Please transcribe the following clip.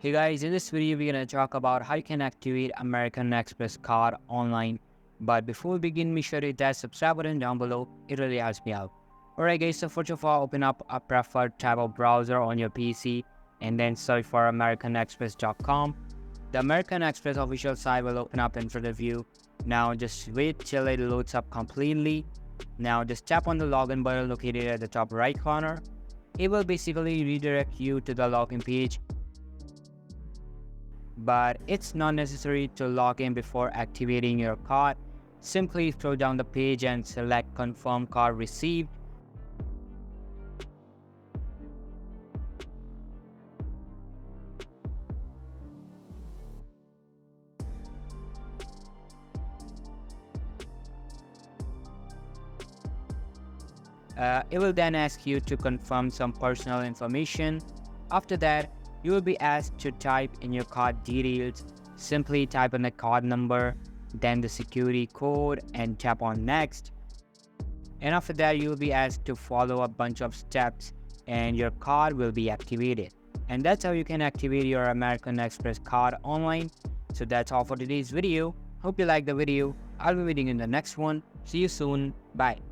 Hey guys, in this video we're gonna talk about how you can activate American Express card online. But before we begin, make sure to hit that subscribe button down below. It really helps me out. Alright guys, so first of all, open up a preferred type of browser on your PC and then search for americanexpress.com. The American Express official site will open up in front of you. Now just wait till it loads up completely. Now just tap on the login button located at the top right corner. It will basically redirect you to the login page. But it's not necessary to log in before activating your card. Simply scroll down the page and select confirm card received. It will then ask you to confirm some personal information. After that, you will be asked to type in your card details. Simply type in the card number, then the security code and tap on next. And after that, you will be asked to follow a bunch of steps and your card will be activated. And that's how you can activate your American Express card online. So that's all for today's video. Hope you liked the video. I'll be meeting in the next one. See you soon. Bye.